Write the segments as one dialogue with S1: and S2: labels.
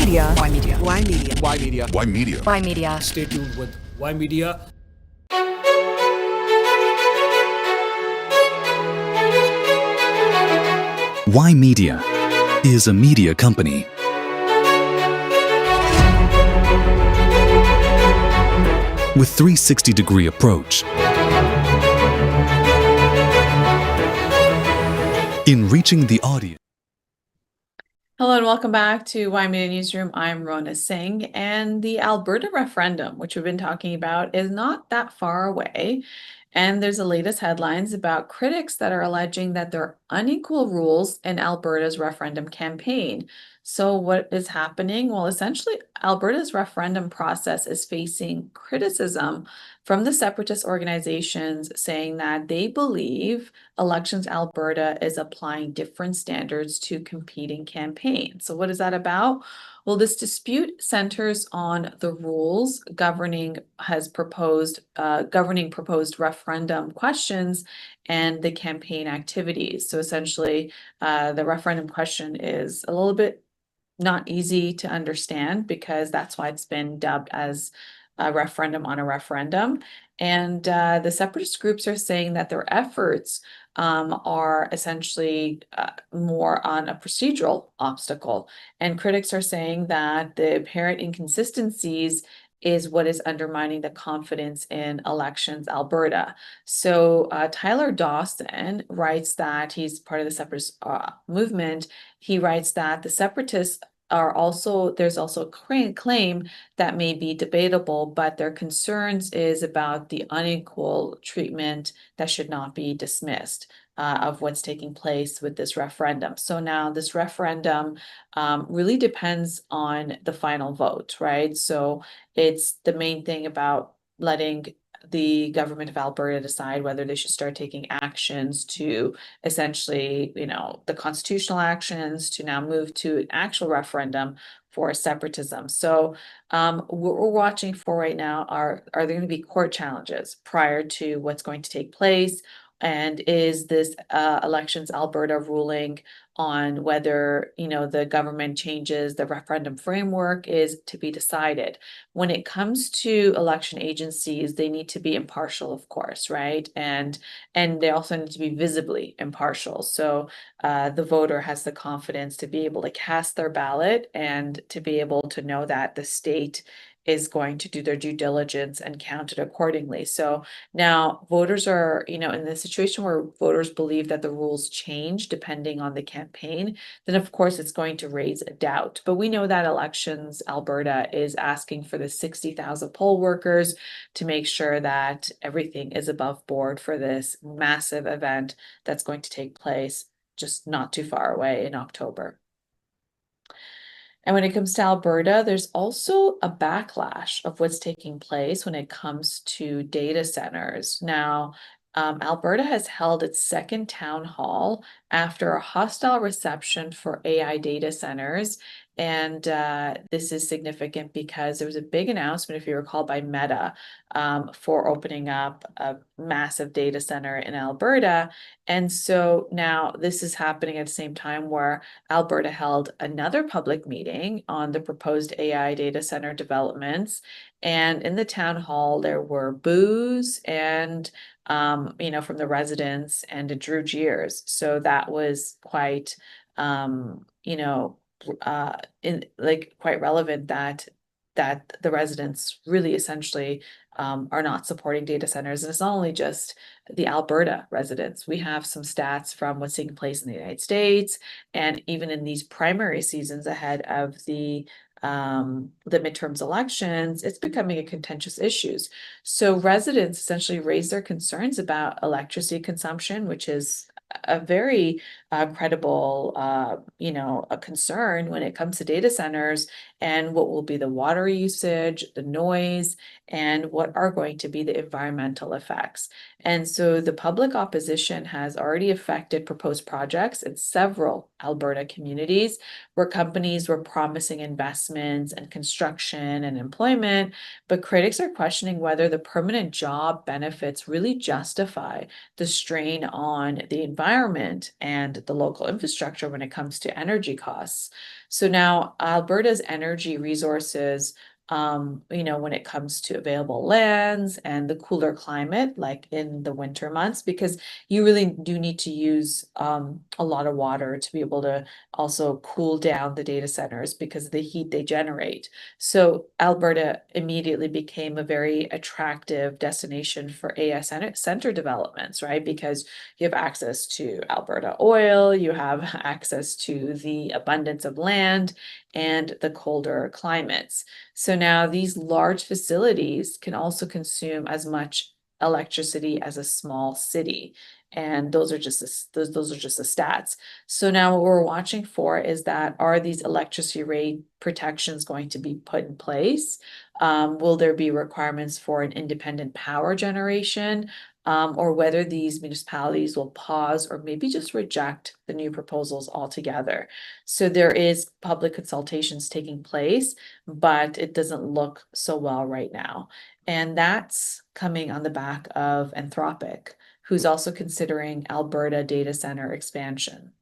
S1: Ymedia.
S2: Ymedia.
S3: Ymedia.
S4: Ymedia.
S5: Ymedia.
S1: Ymedia.
S2: Stay tuned with Ymedia.
S5: Ymedia is a media company. With 360-degree approach in reaching the audience.
S6: Hello and welcome back to Ymedia Newsroom. I'm Rona Singh, and the Alberta referendum, which we've been talking about, is not that far away. And there's the latest headlines about critics that are alleging that there are unequal rules in Alberta's referendum campaign. So what is happening? Well, essentially, Alberta's referendum process is facing criticism from the separatist organizations saying that they believe Elections Alberta is applying different standards to competing campaigns. So what is that about? Well, this dispute centers on the rules governing proposed referendum questions and the campaign activities. So essentially, the referendum question is a little bit not easy to understand because that's why it's been dubbed as a referendum on a referendum. And the separatist groups are saying that their efforts are essentially more on a procedural obstacle. And critics are saying that the apparent inconsistencies is what is undermining the confidence in Elections Alberta. So Tyler Dawson writes that he's part of the separatist movement. He writes that the separatists there's also a claim that may be debatable, but their concerns is about the unequal treatment that should not be dismissed of what's taking place with this referendum. So now this referendum really depends on the final vote, right? So it's the main thing about letting the government of Alberta decide whether they should start taking actions to essentially, the constitutional actions to now move to an actual referendum for separatism. So what we're watching for right now are there going to be court challenges prior to what's going to take place? And is this Elections Alberta ruling on whether, the government changes the referendum framework is to be decided. When it comes to election agencies, they need to be impartial, of course, right? And they also need to be visibly impartial. So the voter has the confidence to be able to cast their ballot and to be able to know that the state is going to do their due diligence and count it accordingly. So now voters are, in the situation where voters believe that the rules change depending on the campaign, then of course it's going to raise a doubt. But we know that Elections Alberta is asking for the 60,000 poll workers to make sure that everything is above board for this massive event that's going to take place just not too far away in October. And when it comes to Alberta, there's also a backlash of what's taking place when it comes to data centers. Now, Alberta has held its second town hall after a hostile reception for AI data centers. And this is significant because there was a big announcement, if you recall, by Meta for opening up a massive data center in Alberta. And so now this is happening at the same time where Alberta held another public meeting on the proposed AI data center developments. And in the town hall, there were boos and from the residents, and it drew jeers. So that was quite, quite relevant that the residents really essentially are not supporting data centers. And it's not only just the Alberta residents. We have some stats from what's taking place in the United States, and even in these primary seasons ahead of the midterms elections, it's becoming a contentious issue. So residents essentially raise their concerns about electricity consumption, which is a very credible, a concern when it comes to data centers, and what will be the water usage, the noise, and what are going to be the environmental effects. And so the public opposition has already affected proposed projects in several Alberta communities where companies were promising investments and construction and employment, but critics are questioning whether the permanent job benefits really justify the strain on the environment environment and the local infrastructure when it comes to energy costs. So now Alberta's energy resources, when it comes to available lands and the cooler climate, like in the winter months, because you really do need to use a lot of water to be able to also cool down the data centers because of the heat they generate. So Alberta immediately became a very attractive destination for AI center developments, right? Because you have access to Alberta oil, you have access to the abundance of land and the colder climates. So now these large facilities can also consume as much electricity as a small city. And those are just those are just the stats. So now what we're watching for is that, are these electricity rate protections going to be put in place? Will there be requirements for an independent power generation? Or whether these municipalities will pause or maybe just reject the new proposals altogether. So there is public consultations taking place, but it doesn't look so well right now. And that's coming on the back of Anthropic, who's also considering Alberta data center expansion.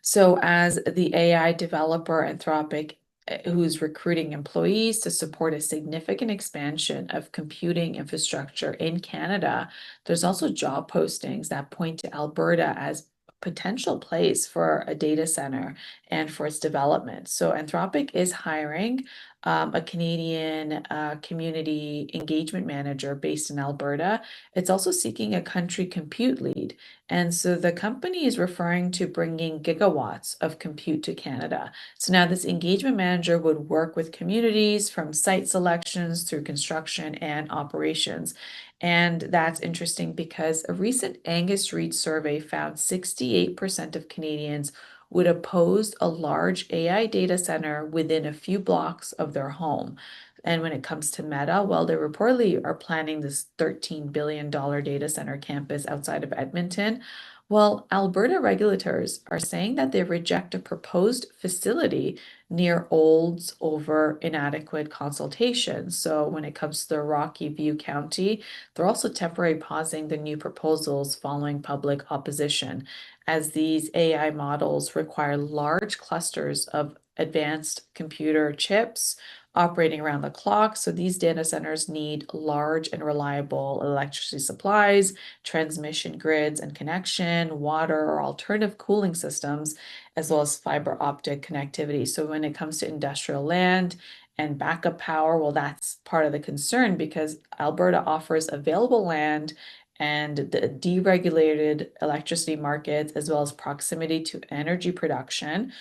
S6: So as the AI developer, Anthropic, who's recruiting employees to support a significant expansion of computing infrastructure in Canada, there's also job postings that point to Alberta as a potential place for a data center and for its development. So Anthropic is hiring a Canadian community engagement manager based in Alberta. It's also seeking a country compute lead. And so the company is referring to bringing gigawatts of compute to Canada. So now this engagement manager would work with communities from site selections through construction and operations. And that's interesting because a recent Angus Reid survey found 68% of Canadians would oppose a large AI data center within a few blocks of their home. And when it comes to Meta, well, they reportedly are planning this $13 billion data center campus outside of Edmonton. Well, Alberta regulators are saying that they reject a proposed facility near Olds over inadequate consultation. So when it comes to the Rocky View County, they're also temporarily pausing the new proposals following public opposition, as these AI models require large clusters of advanced computer chips operating around the clock. So these data centers need large and reliable electricity supplies, transmission grids and connection, water or alternative cooling systems, as well as fiber optic connectivity. So when it comes to industrial land and backup power, well, that's part of the concern because Alberta offers available land and the deregulated electricity markets, as well as proximity to energy production.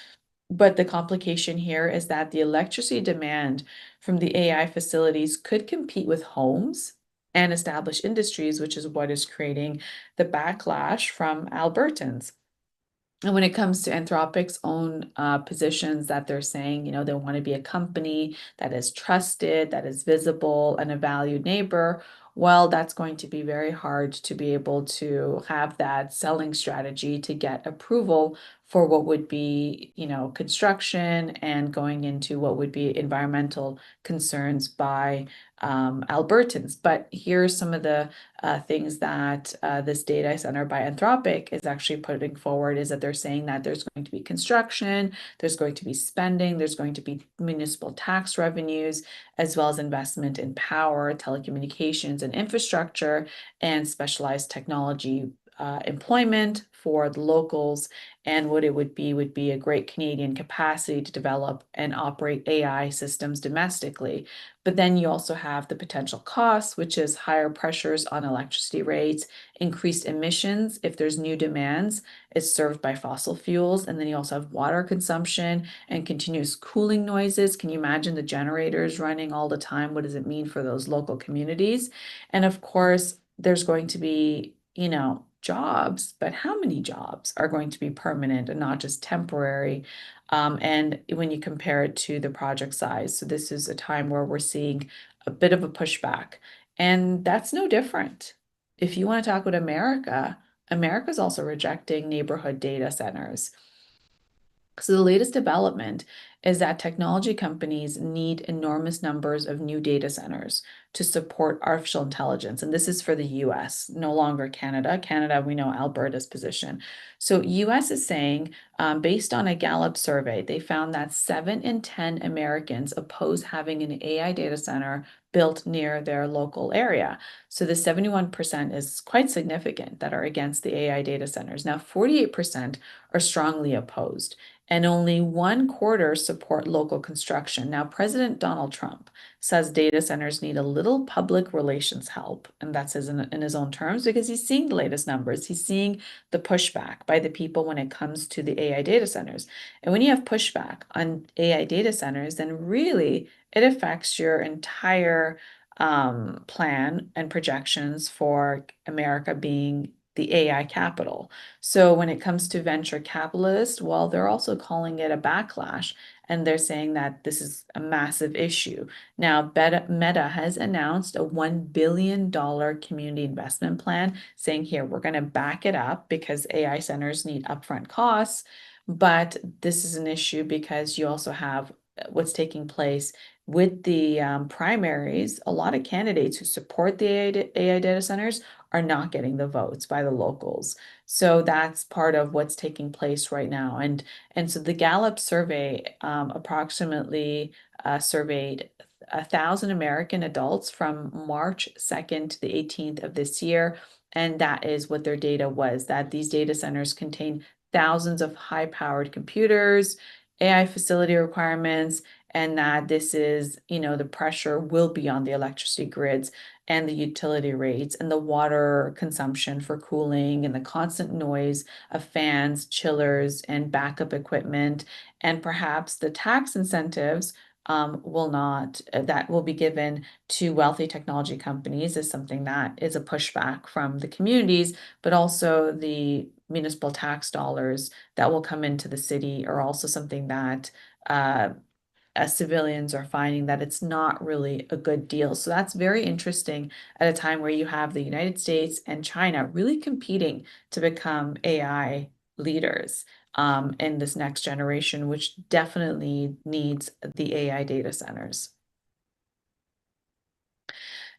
S6: But the complication here is that the electricity demand from the AI facilities could compete with homes and established industries, which is what is creating the backlash from Albertans. And when it comes to Anthropic's own positions, that they're saying, they want to be a company that is trusted, that is visible, and a valued neighbor. Well, that's going to be very hard to be able to have that selling strategy to get approval for what would be, construction and going into what would be environmental concerns by Albertans. But here's some of the things that this data center by Anthropic is actually putting forward, is that they're saying that there's going to be construction, there's going to be spending, there's going to be municipal tax revenues, as well as investment in power, telecommunications, and infrastructure, and specialized technology employment for the locals. And what it would be a great Canadian capacity to develop and operate AI systems domestically. But then you also have the potential costs, which is higher pressures on electricity rates, increased emissions if there's new demands. It's served by fossil fuels. And then you also have water consumption and continuous cooling noises. Can you imagine the generators running all the time? What does it mean for those local communities? And of course, there's going to be, jobs, but how many jobs are going to be permanent and not just temporary? And when you compare it to the project size, so this is a time where we're seeing a bit of a pushback, and that's no different. If you want to talk about America, America's also rejecting neighborhood data centers. So the latest development is that technology companies need enormous numbers of new data centers to support artificial intelligence. And this is for the US, no longer Canada. Canada, we know Alberta's position. So US is saying, based on a Gallup survey, they found that 7 in 10 Americans oppose having an AI data center built near their local area. So the 71% is quite significant that are against the AI data centers. Now, 48% are strongly opposed, and only 1/4 support local construction. Now, President Donald Trump says data centers need a little public relations help, and that's in his own terms, because he's seeing the latest numbers. He's seeing the pushback by the people when it comes to the AI data centers. And when you have pushback on AI data centers, then really it affects your entire plan and projections for America being the AI capital. So when it comes to venture capitalists, well, they're also calling it a backlash, and they're saying that this is a massive issue. Now, Meta has announced a $1 billion community investment plan, saying here, we're going to back it up because AI centers need upfront costs. But this is an issue because you also have what's taking place with the primaries. A lot of candidates who support the AI data centers are not getting the votes by the locals. So that's part of what's taking place right now. And so the Gallup survey approximately surveyed 1,000 American adults from March 2nd to the 18th of this year. And that is what their data was, that these data centers contain thousands of high-powered computers, AI facility requirements, and that this is, the pressure will be on the electricity grids and the utility rates and the water consumption for cooling and the constant noise of fans, chillers, and backup equipment. And perhaps the tax incentives that will be given to wealthy technology companies is something that is a pushback from the communities, but also the municipal tax dollars that will come into the city are also something that as civilians are finding that it's not really a good deal. So that's very interesting at a time where you have the United States and China really competing to become AI leaders in this next generation, which definitely needs the AI data centers.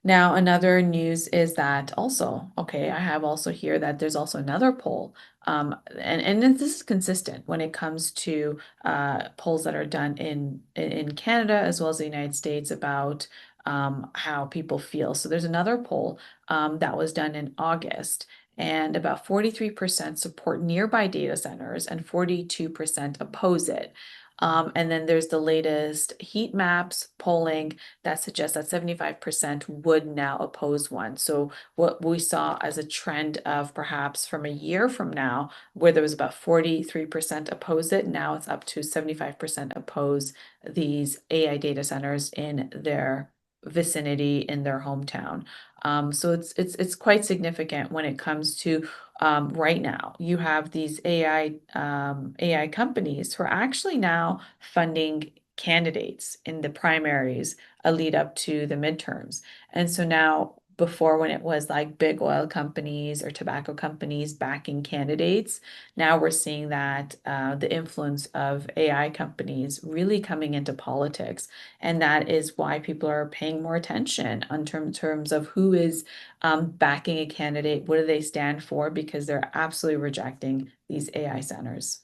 S6: Now, another news is that also, okay, I have also here that there's also another poll, and this is consistent when it comes to polls that are done in Canada as well as the United States about how people feel. So there's another poll that was done in August, and about 43% support nearby data centers and 42% oppose it. And then there's the latest heat maps polling that suggests that 75% would now oppose one. So what we saw as a trend of perhaps from a year from now, where there was about 43% oppose it, now it's up to 75% oppose these AI data centers in their vicinity, in their hometown. So it's quite significant when it comes to right now. You have these AI companies who are actually now funding candidates in the primaries a lead up to the midterms. And so now, before, when it was like big oil companies or tobacco companies backing candidates, now we're seeing that the influence of AI companies really coming into politics. And that is why people are paying more attention on terms of who is backing a candidate, what do they stand for, because they're absolutely rejecting these AI centers.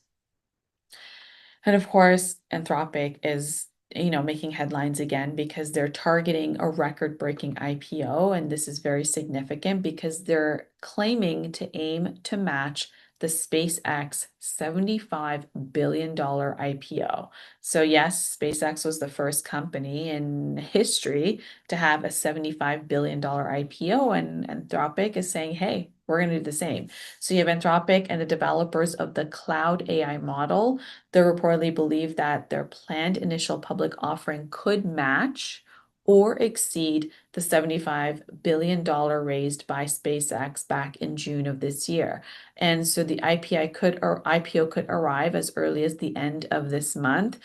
S6: And of course, Anthropic is, making headlines again because they're targeting a record-breaking IPO, and this is very significant because they're claiming to aim to match the SpaceX $75 billion IPO. So yes, SpaceX was the first company in history to have a $75 billion IPO, and Anthropic is saying, hey, we're going to do the same. So you have Anthropic and the developers of the cloud AI model. They reportedly believe that their planned initial public offering could match or exceed the $75 billion raised by SpaceX back in June of this year. And so the IPO could arrive as early as the end of this month.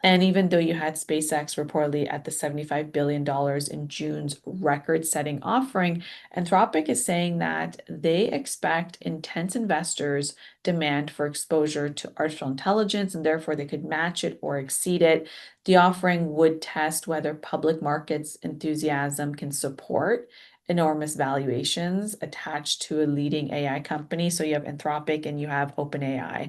S6: And even though you had SpaceX reportedly at the $75 billion in June's record-setting offering, Anthropic is saying that they expect intense investors' demand for exposure to artificial intelligence, and therefore they could match it or exceed it. The offering would test whether public markets enthusiasm can support enormous valuations attached to a leading AI company. So you have Anthropic and you have OpenAI.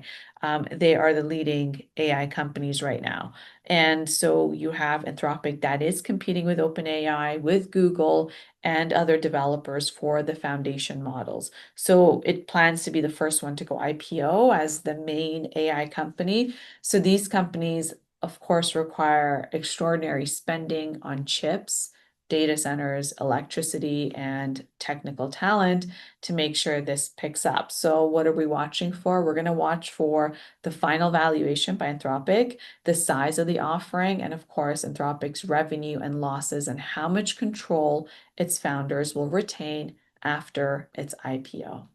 S6: They are the leading AI companies right now. And so you have Anthropic that is competing with OpenAI, with Google, and other developers for the foundation models. So it plans to be the first one to go IPO as the main AI company. So these companies, of course, require extraordinary spending on chips, data centers, electricity, and technical talent to make sure this picks up. So what are we watching for? We're going to watch for the final valuation by Anthropic, the size of the offering, and of course, Anthropic's revenue and losses and how much control its founders will retain after its IPO.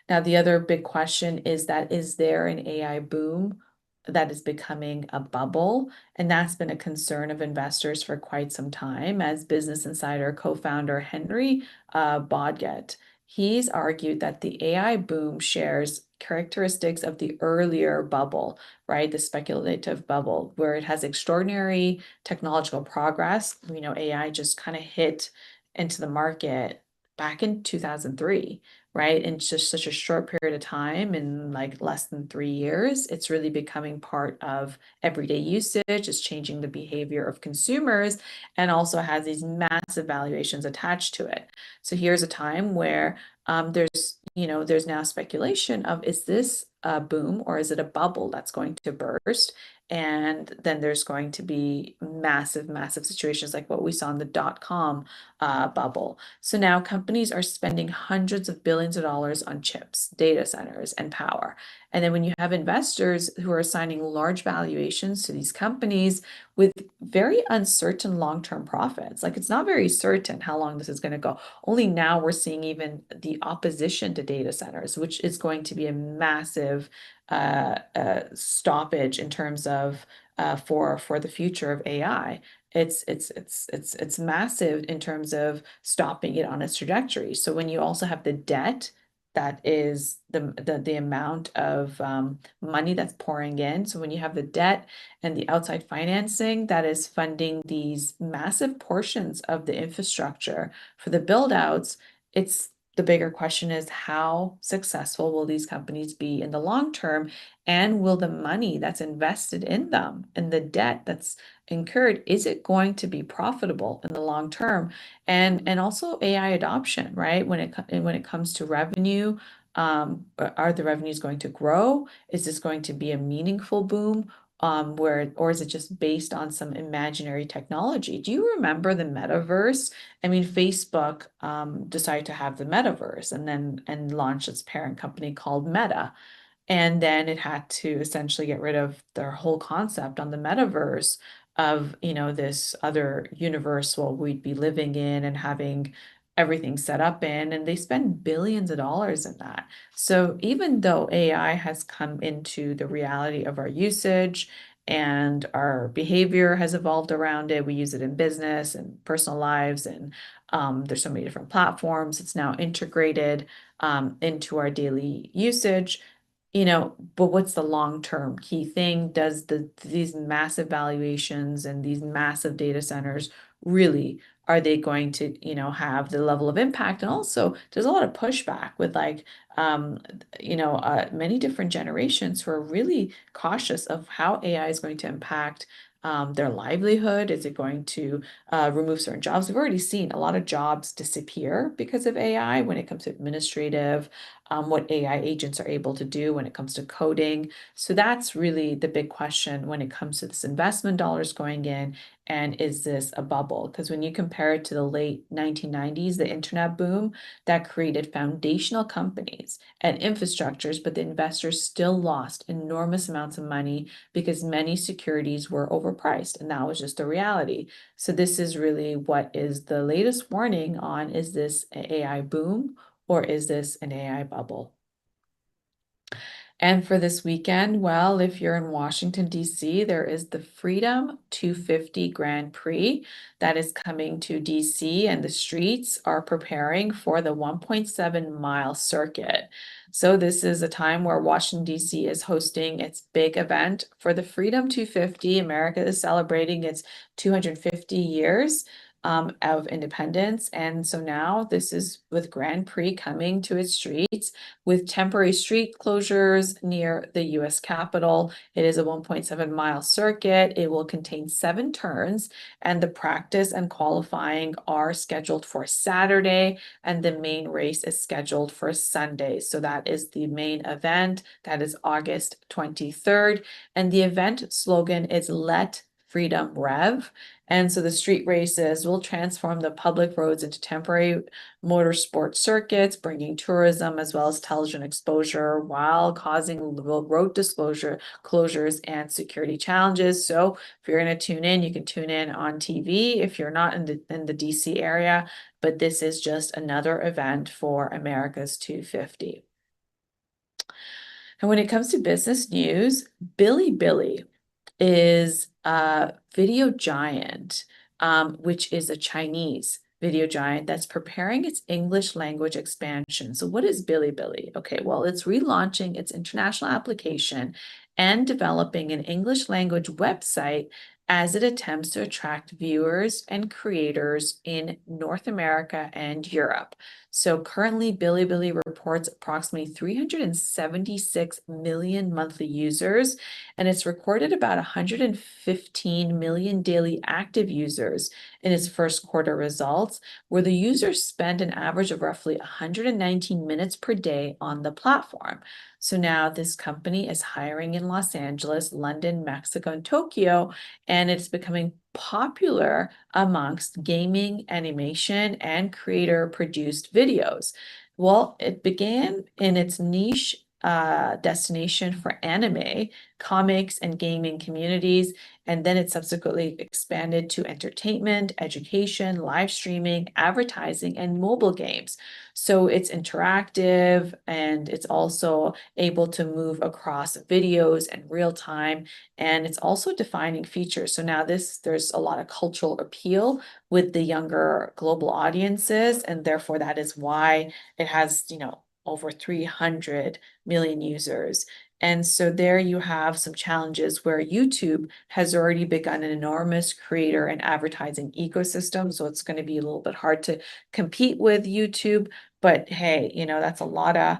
S6: Now, the other big question is that is there an AI boom that is becoming a bubble? And that's been a concern of investors for quite some time, as Business Insider co-founder Henry Bodgett. He's argued that the AI boom shares characteristics of the earlier bubble, right? The speculative bubble, where it has extraordinary technological progress. We know AI just kind of hit into the market back in 2003, right? In just such a short period of time, in like less than 3 years, it's really becoming part of everyday usage. It's changing the behavior of consumers and also has these massive valuations attached to it. So here's a time where there's now speculation of, is this a boom or is it a bubble that's going to burst? And then there's going to be massive, massive situations like what we saw in the dot-com bubble. So now companies are spending hundreds of billions of dollars on chips, data centers, and power. And then when you have investors who are assigning large valuations to these companies with very uncertain long-term profits, like it's not very certain how long this is going to go. Only now we're seeing even the opposition to data centers, which is going to be a massive stoppage in terms of for the future of AI. It's massive in terms of stopping it on its trajectory. So when you also have the debt, that is the amount of money that's pouring in. So when you have the debt and the outside financing that is funding these massive portions of the infrastructure for the build outs, it's the bigger question is how successful will these companies be in the long term? And will the money that's invested in them and the debt that's incurred, is it going to be profitable in the long term? And also AI adoption, right? When it comes to revenue, are the revenues going to grow? Is this going to be a meaningful boom? Or is it just based on some imaginary technology? Do you remember the metaverse? I mean, Facebook decided to have the metaverse and launch its parent company called Meta. And then it had to essentially get rid of their whole concept on the metaverse of, this other universe what we'd be living in and having everything set up in. And they spend billions of dollars in that. So even though AI has come into the reality of our usage and our behavior has evolved around it, we use it in business and personal lives, and there's so many different platforms. It's now integrated into our daily usage. But what's the long-term key thing? Does these massive valuations and these massive data centers really, are they going to, have the level of impact? And also there's a lot of pushback with many different generations who are really cautious of how AI is going to impact their livelihood. Is it going to remove certain jobs? We've already seen a lot of jobs disappear because of AI when it comes to administrative, what AI agents are able to do when it comes to coding. So that's really the big question when it comes to this investment dollars going in. And is this a bubble? Because when you compare it to the late 1990s, the internet boom, that created foundational companies and infrastructures, but the investors still lost enormous amounts of money because many securities were overpriced. And that was just the reality. So this is really what is the latest warning on, is this an AI boom or is this an AI bubble? And for this weekend, well, if you're in Washington, D.C., there is the Freedom 250 Grand Prix that is coming to D.C., and the streets are preparing for the 1.7-mile circuit. So this is a time where Washington, D.C. is hosting its big event for the Freedom 250. America is celebrating its 250 years of independence. And so now this is with Grand Prix coming to its streets with temporary street closures near the US Capitol. It is a 1.7-mile circuit. It will contain 7 turns, and the practice and qualifying are scheduled for Saturday, and the main race is scheduled for Sunday. So that is the main event. That is August 23rd. And the event slogan is Let Freedom Rev. And so the street races will transform the public roads into temporary motorsport circuits, bringing tourism as well as television exposure while causing road closures and security challenges. So if you're going to tune in, you can tune in on TV if you're not in the DC area, but this is just another event for America's 250. And when it comes to business news, Bilibili is a video giant, which is a Chinese video giant that's preparing its English language expansion. So what is Bilibili? Okay, well, it's relaunching its international application and developing an English language website as it attempts to attract viewers and creators in North America and Europe. So currently, Bilibili reports approximately 376 million monthly users, and it's recorded about 115 million daily active users in its first quarter results, where the users spend an average of roughly 119 minutes per day on the platform. So now this company is hiring in Los Angeles, London, Mexico, and Tokyo, and it's becoming popular amongst gaming, animation, and creator-produced videos. Well, it began in its niche destination for anime, comics, and gaming communities, and then it subsequently expanded to entertainment, education, live streaming, advertising, and mobile games. So it's interactive, and it's also able to move across videos and real time, and it's also defining features. So now there's a lot of cultural appeal with the younger global audiences, and therefore that is why it has, over 300 million users. And so there you have some challenges where YouTube has already begun an enormous creator and advertising ecosystem. So it's going to be a little bit hard to compete with YouTube. But hey, that's a lot of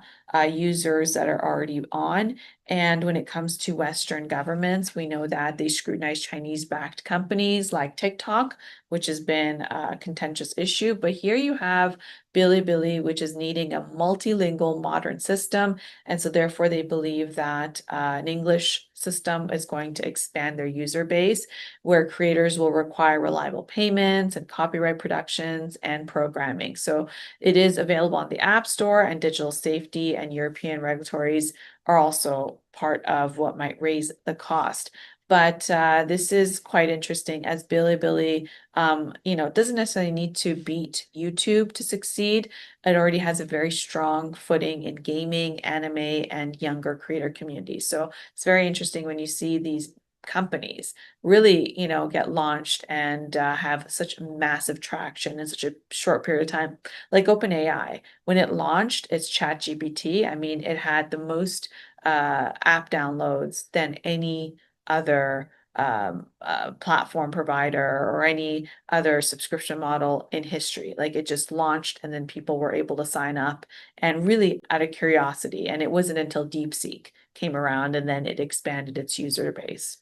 S6: users that are already on. And when it comes to Western governments, we know that they scrutinize Chinese-backed companies like TikTok, which has been a contentious issue. But here you have Bilibili, which is needing a multilingual modern system. And so therefore they believe that an English system is going to expand their user base, where creators will require reliable payments and copyright protections and programming. So it is available on the App Store, and digital safety and European regulatories are also part of what might raise the cost. But this is quite interesting, as Bilibili, doesn't necessarily need to beat YouTube to succeed. It already has a very strong footing in gaming, anime, and younger creator communities. So it's very interesting when you see these companies really, get launched and have such massive traction in such a short period of time. Like OpenAI, when it launched its ChatGPT, I mean, it had the most app downloads than any other platform provider or any other subscription model in history. Like, it just launched, and then people were able to sign up, and really out of curiosity. And it wasn't until DeepSeek came around, and then it expanded its user base.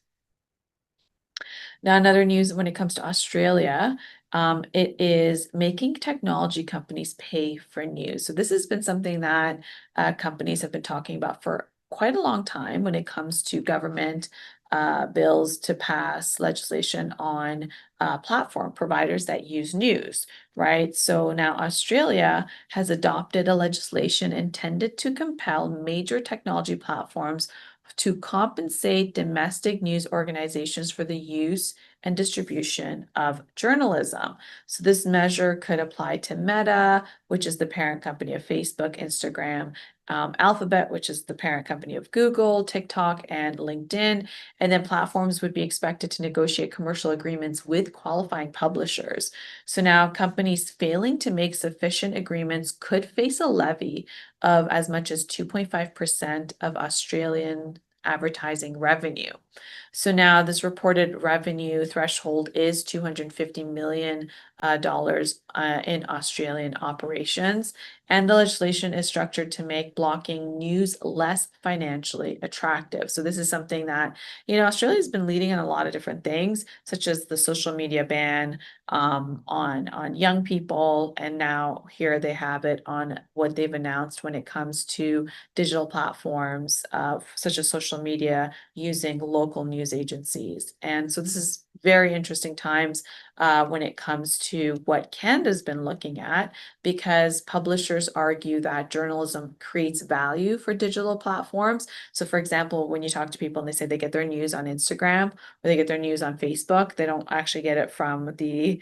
S6: Now, another news when it comes to Australia, it is making technology companies pay for news. So this has been something that companies have been talking about for quite a long time when it comes to government bills to pass legislation on platform providers that use news, right? So now Australia has adopted a legislation intended to compel major technology platforms to compensate domestic news organizations for the use and distribution of journalism. So this measure could apply to Meta, which is the parent company of Facebook, Instagram, Alphabet, which is the parent company of Google, TikTok, and LinkedIn. And then platforms would be expected to negotiate commercial agreements with qualifying publishers. So now companies failing to make sufficient agreements could face a levy of as much as 2.5% of Australian advertising revenue. So now this reported revenue threshold is $250 million in Australian operations. And the legislation is structured to make blocking news less financially attractive. So this is something that, Australia has been leading on a lot of different things, such as the social media ban on young people. And now here they have it on what they've announced when it comes to digital platforms such as social media using local news agencies. And so this is very interesting times when it comes to what Canada's been looking at, because publishers argue that journalism creates value for digital platforms. So for example, when you talk to people and they say they get their news on Instagram or they get their news on Facebook, they don't actually get it from the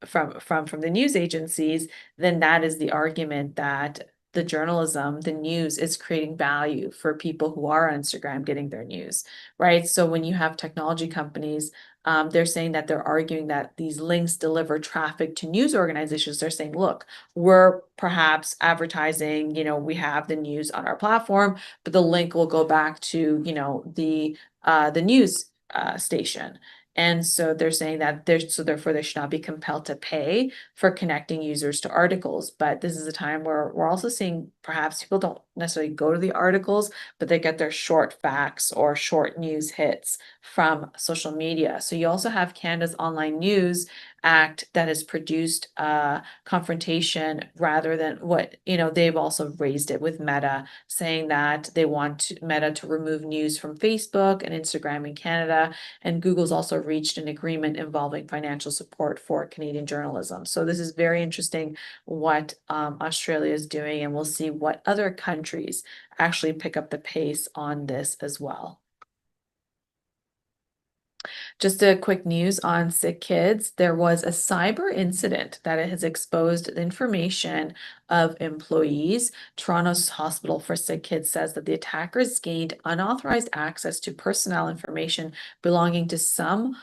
S6: from the news agencies, then that is the argument that the journalism, the news is creating value for people who are on Instagram getting their news, right? So when you have technology companies, they're saying that they're arguing that these links deliver traffic to news organizations. They're saying, look, we're perhaps advertising, we have the news on our platform, but the link will go back to, the news station. And so they're saying that therefore they should not be compelled to pay for connecting users to articles. But this is a time where we're also seeing perhaps people don't necessarily go to the articles, but they get their short facts or short news hits from social media. So you also have Canada's Online News Act that has produced confrontation rather than what, they've also raised it with Meta, saying that they want Meta to remove news from Facebook and Instagram in Canada. And Google's also reached an agreement involving financial support for Canadian journalism. So this is very interesting what Australia is doing, and we'll see what other countries actually pick up the pace on this as well. Just a quick news on sick kids. There was a cyber incident that has exposed the information of employees. Toronto's Hospital for Sick Kids says that the attackers gained unauthorized access to personnel information belonging to some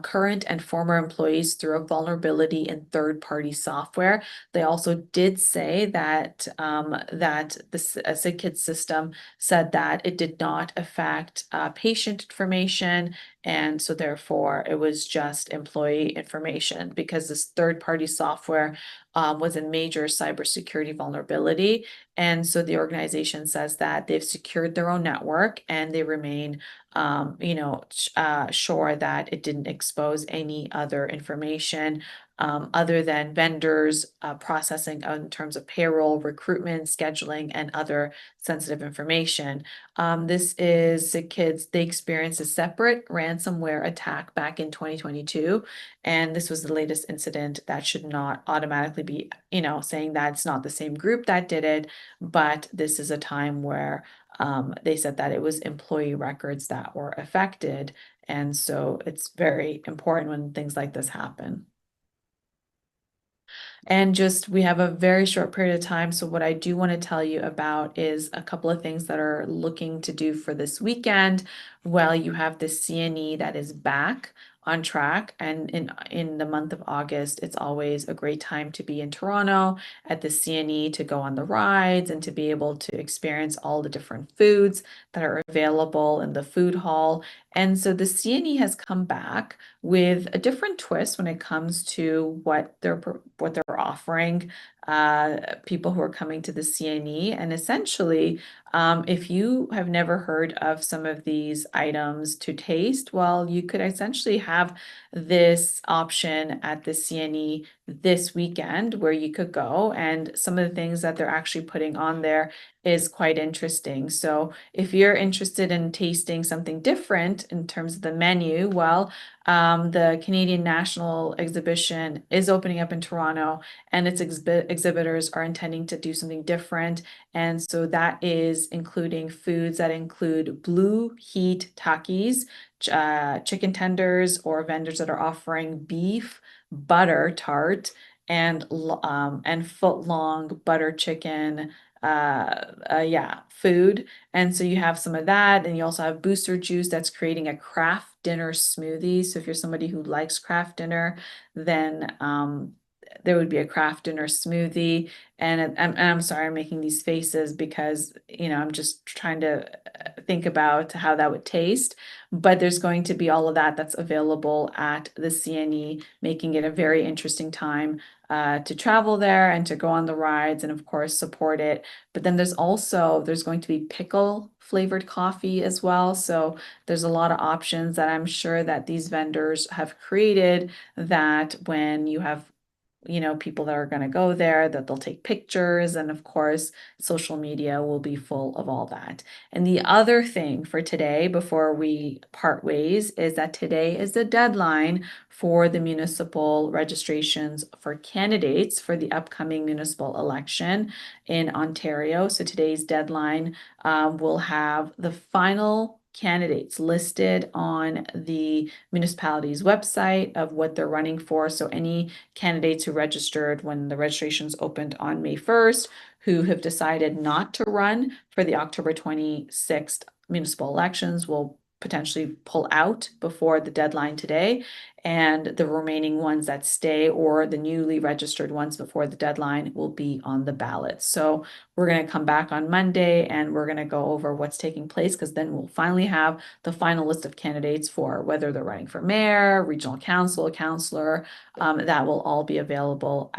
S6: current and former employees through a vulnerability in third-party software. They also did say that the Sick Kids system said that it did not affect patient information, and so therefore it was just employee information, because this third-party software was a major cybersecurity vulnerability. And so the organization says that they've secured their own network and they remain sure that it didn't expose any other information other than vendors processing in terms of payroll, recruitment, scheduling, and other sensitive information. This is Sick Kids. They experienced a separate ransomware attack back in 2022, and this was the latest incident. That should not automatically be, saying that it's not the same group that did it, but this is a time where they said that it was employee records that were affected. And so it's very important when things like this happen. And just, we have a very short period of time. So what I do want to tell you about is a couple of things that are looking to do for this weekend. Well, you have the CNE that is back on track, and in the month of August, it's always a great time to be in Toronto at the CNE, to go on the rides and to be able to experience all the different foods that are available in the food hall. And so the CNE has come back with a different twist when it comes to what they're offering people who are coming to the CNE. And essentially, if you have never heard of some of these items to taste, well, you could essentially have this option at the CNE this weekend, where you could go, and some of the things that they're actually putting on there is quite interesting. So if you're interested in tasting something different in terms of the menu, well, the Canadian National Exhibition is opening up in Toronto, and its exhibitors are intending to do something different. And so that is including foods that include blue heat takis, chicken tenders, or vendors that are offering beef butter tart and foot long butter chicken food. And so you have some of that, and you also have Booster Juice that's creating a craft dinner smoothie. So if you're somebody who likes craft dinner, then there would be a craft dinner smoothie. And I'm sorry, I'm making these faces because, I'm just trying to think about how that would taste. But there's going to be all of that that's available at the CNE, making it a very interesting time to travel there and to go on the rides and of course support it. But then there's going to be pickle flavored coffee as well. So there's a lot of options that I'm sure that these vendors have created, that when you have people that are going to go there, that they'll take pictures, and of course social media will be full of all that. And the other thing for today before we part ways is that today is the deadline for the municipal registrations for candidates for the upcoming municipal election in Ontario. So today's deadline will have the final candidates listed on the municipality's website of what they're running for. So any candidates who registered when the registrations opened on May 1st, who have decided not to run for the October 26th municipal elections, will potentially pull out before the deadline today, and the remaining ones that stay, or the newly registered ones before the deadline, will be on the ballot. So we're going to come back on Monday and we're going to go over what's taking place, because then we'll finally have the final list of candidates for whether they're running for mayor, regional council, councillor. That will all be available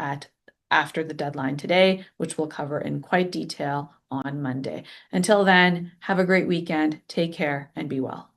S6: after the deadline today, which we'll cover in quite detail on Monday. Until then, have a great weekend, take care, and be well.